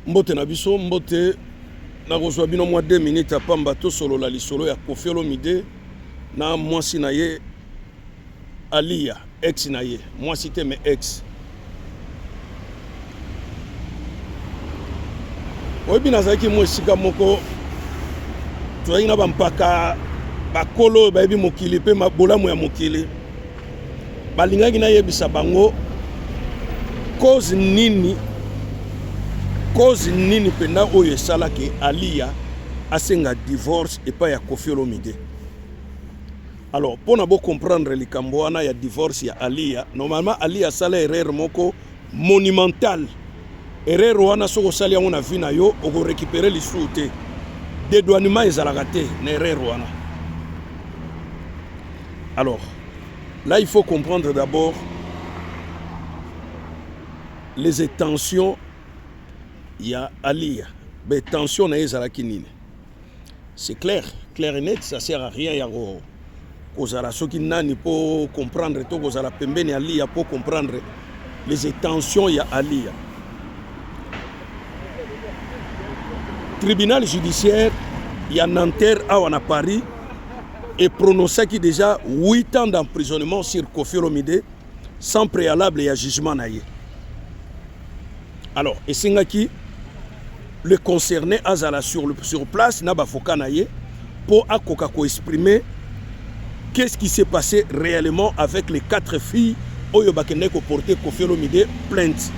Mbote na biso mbote na kozwa bino mwa 2 minutes apamba to solo la lisolo ya Koffi Olomide na mwasi na ye Alia ex na ye mwasi te me ex oyebi nazalaki mwa esika moko tozalaki na bampaka bakolo bayebi mokili mpe bolamu ya mokili balingaki nayebisa bango cause nini penda oyo esalaki Alia asenga divorce epai ya Koffi Olomide. Alors pour na bo comprendre likambo wana ya divorce ya Alia, normalement Alia asala erreur moko monumentale. Erreur wana soko sali yango na vie na yo oko récupérer lisu te. Dédouanement ezalaka te na erreur wana. Alors là il faut comprendre d'abord les intentions ya Alia. Mais tension na ezalaki nini. C'est clair et net, ça sert à rien ya kozala soki nani pour comprendre to kozala pembeni Alia pour comprendre les intentions ya Alia. Tribunal judiciaire ya Nanterre à Paris et prononcé qui déjà 8 ans d'emprisonnement sur Koffi Olomide sans préalable et jugement naïe. Alors, et singaki le concerné azala sur place na bafoka naïe pour akokako exprimer qu'est-ce qui s'est passé réellement avec les 4 filles oyo bakende ko porter Koffi Olomide plainte.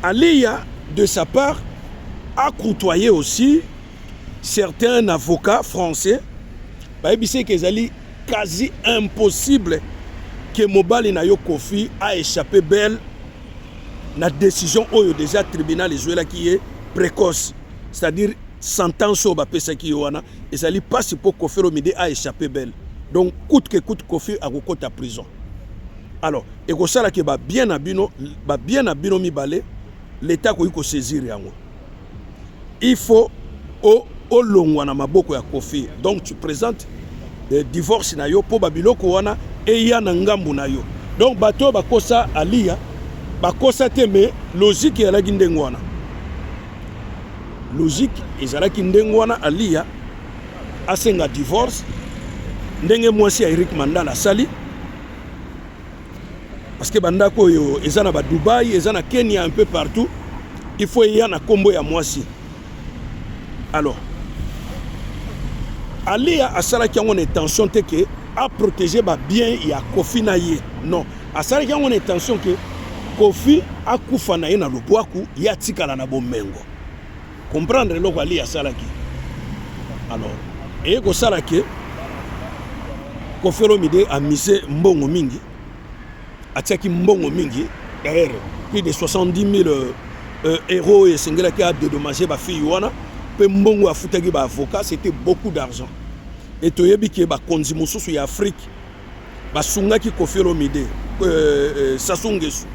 Alia de sa part a côtoyé aussi certains avocats français. Baebise que ezali quasi impossible que mobali na yo Koffi a échappé belle na décision oyo déjà tribunal ezwela qui est précoce, c'est-à-dire sentence au bapesa ki wana ezali pas pour Koffi Olomide a échappé belle. Donc coûte que coûte Koffi a kokota prison. Alors et ko sala ke ba bien abino mibale l'état ko yiko saisir yango. Il faut au longwa na maboko ya Koffi. Donc tu présentes le divorce na yo po babiloko wana e ya na ngambu na yo. Donc bato bakosa Alia bakosa te me logique ya la gindengwana. Logique ezalaki ndengwana Alia asenga divorce ndenge mwasi ya Eric Mandala sali parce que bandako yo ezana ba Dubaï ezana Kenya un peu partout il faut y na kombo ya mwasi. Alors Alia asalaki yango na intention te ke a protéger ba bien ya Koffi na ye. Non, asalaki yango na intention ke Koffi akufa na ye na lobwaku ya tikala na bomengo. Comprendre le quoi Alia salaki. Alors, et ko salaki Koffi Olomide a misé mbongo mingi. Atiaki mbongo mingi. D'ailleurs, plus de 70 000 euros et singela qui a dédommagé ba fille wana. Pe mbongo afutaki ba avocat, c'était beaucoup d'argent. Et toyebi ki ba konzi mosusu ya Afrique. Ba sungaki Koffi Olomide, Sassou Nguesso,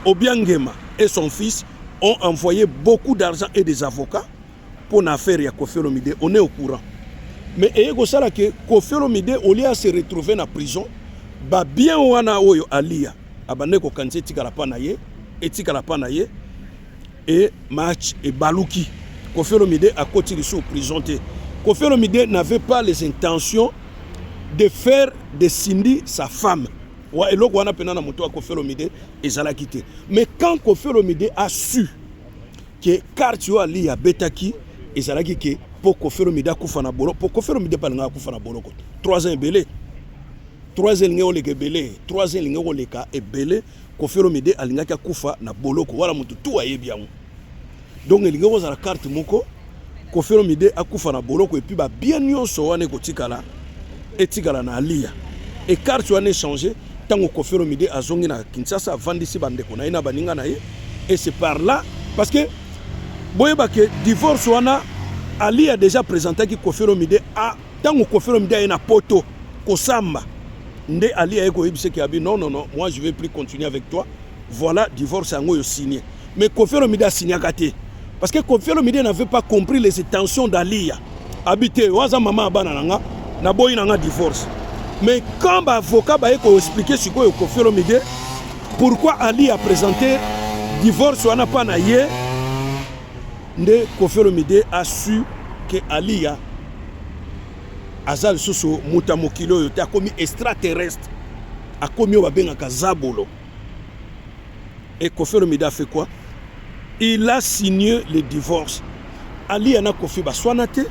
Obiangema et son fils ont envoyé beaucoup d'argent et des avocats pour l'affaire ya Koffi Olomide. On est au courant. Mais ego sala que Koffi Olomide au lieu de se retrouver en prison, ba bien wana oyo Alia abane ko kanze tikala pa na ye, etikala pa na ye et match et baluki. Koffi Olomide a continué sous prison. Koffi Olomide n'avait pas les intentions de faire de Cindy sa femme. Ouais, et wana pena na moto Koffi Olomide ezala quitté. Mais quand Koffi Olomide a su que Kartio Ali a betaki ezala ki pour Koffi Olomide akufa na bolo, pour Koffi Olomide pa nga akufa na bolo ko. 3 ans belé. 3 ans ngeo leke belé, 3 ans ngeo leka e belé, Koffi Olomide alingaki akufa na bolo ko wala mutu tu ayebi yango. Donc ngeo za la carte moko Koffi Olomide akufa na bolo ko et puis ba bien nyonso wane ko tikala etikala na Alia. Et Kartio ane changé tango Koffi Olomide azongi na Kinshasa vandisi bandeko na ina baninga na ye et c'est par là parce que boyeba ke divorce wana Ali a déjà présenté ki Koffi Olomide a tango Koffi Olomide a na poto kosamba nde Ali a eko yebise ki abi non moi je vais plus continuer avec toi voilà divorce yango yo signé mais Koffi Olomide a signé kate parce que Koffi Olomide n'avait pas compris les intentions d'Alia habité waza mama abana nanga na boyi nanga divorce. Mais quand l'avocat va expliquer ce que Koffi Olomide, pourquoi Ali a présenté divorce wana pa na ye nde Koffi Olomide a su que Aliya azal soso muta mokili oyo te akomi extraterrestre akomi oyo babengaka zabolo. Et Koffi Olomide a fait quoi? Il a signé le divorce. Aliya na Koffi baswana te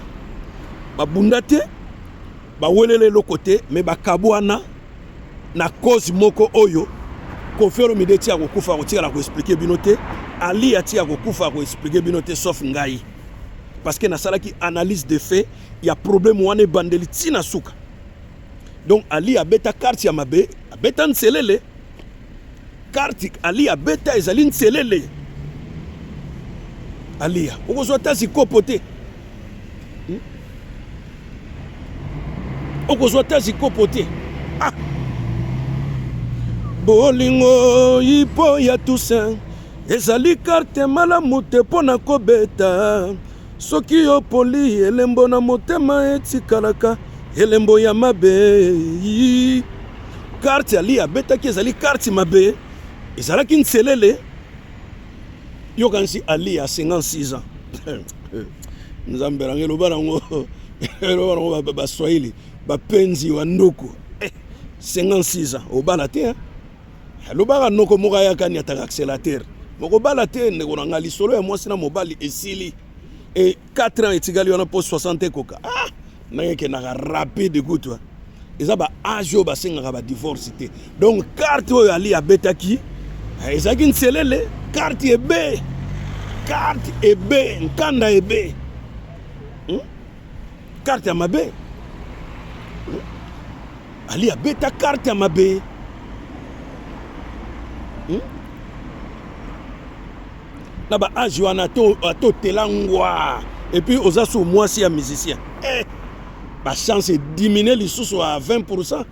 babunda te bawelele lokote mais bakabwana na cause moko oyo Koffi Olomide tia kokufa kotika ko expliquer bino te, Aliya tia kokufa ko expliquer bino te sauf ngai. Parce que na salaki analyse de fait, il y a problème wane bandeli tina suka. Donc Aliya beta carte ya mabe, beta nselele. Carte Aliya beta ezali nselele. Aliya, okozwa tazi kopote. Okozwa tazi kopote. Ah. Bolingo ipo ya Toussaint ezali carte malamu te pona kobeta soki yo poli elembo na motema etikalaka elembo ya mabe. Carte Aliya betaki ezali carte mabe ezalaki nselele. Yo kansi Aliya 56 ans nzambera ngelo barango ba Swahili ba penzi wa ndoko 56 ans obala te. Lobaka noko moka ya kani ataka accélérateur. Moko bala te ndeko na lisolo ya mwasi na mobali esili. Et 4 ans etigali wana post 60 koka. Ah, nangeke na rapide gutwa. Eza ba ajo ba senga ba divorce te. Donc carte oyo Aliya betaki ezaki nselele, carte ebe. Carte ebe, nkanda ebe. Carte ya mabe. Aliya beta carte ya mabe. Na ba âge wana to telangwa et puis aux asso mwasi ya musicien ba chance diminuer les sous à 20%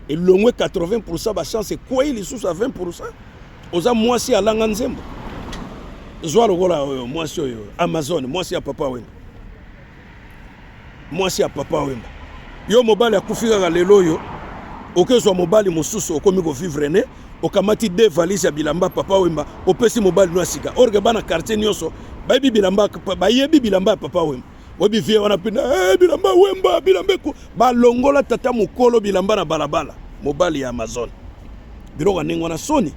et le moins 80% ba chance quoi les sous à 20% aux a mwasi ya langa nzembo zwa lokola mwasi oyo Amazon mwasi ya papa wemba mwasi ya papa wemba yo mobali akufika ka lelo yo okezwa mobali mosusu okomi ko vivre ne okamati de valise ya bilamba papa wemba opesi mobali no asika orge bana quartier nyoso bayebi bilamba bayebi bilamba ya papa wemba obi vie wana pina bilamba wemba bilamba ko balongola tata mukolo bilamba na balabala mobali ya Amazon biloko ningo na soni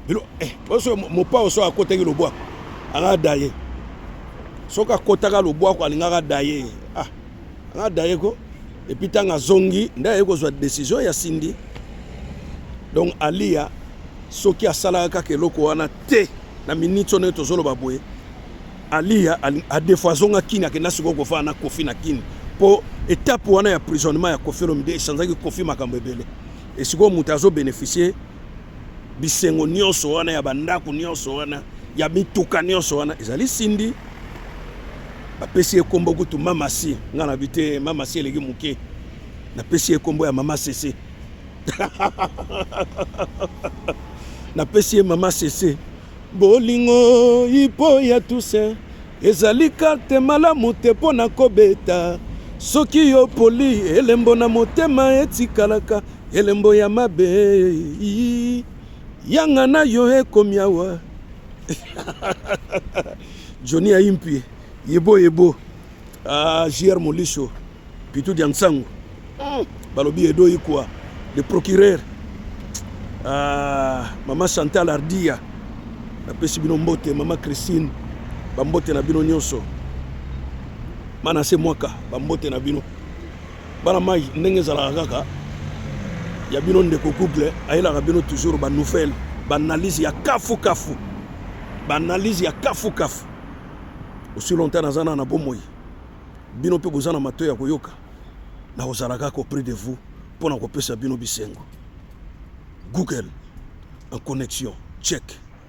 bilo boso mopa oso akotaki lobwa anga daye soka kotaka lobwa ko alingaka daye anga daye ko epi tanga zongi ndaye ko zwa décision ya sindi. Donc Aliya soki asalaka keloko wana te na minute oneto zolo baboye Aliya a defoisonga kini akenda siko kofa na Koffi na kini po étape wana ya prisonnement ya Koffi Olomide esanzaki Koffi makambo ebele et siko mutazo bénéficier bisengo nyonso wana ya bandako nyonso wana ya mituka nyonso wana ezali sindi bapesi ekombo kutu mama si ngana bite mama si eleki muke na pesi ekombo ya mama Cece na pesi mama Cece bolingo ipo ya Toussaint ezali carte malamu te pona kobeta soki yo poli elembo na motema etikalaka elembo ya mabe yanga na yo ekomi awa. Johnny Ayimpie yebo JR Molisho pitu dia nsango balobi edo ikwa le procureur mama Chantal Ardia na pesi bino mbote mama Christine bambote na bino nyonso mana se mwaka bambote na bino bana mai ndenge zala kaka ya bino ndeko couple ayela bino toujours ba nouvelle ba analyse ya kafu ba analyse ya kafu aussi longtemps nazana na bomoi bino pe bozana matoya koyoka na ozalaka ko près de vous pour na kopesa bino bisengo Google en connexion check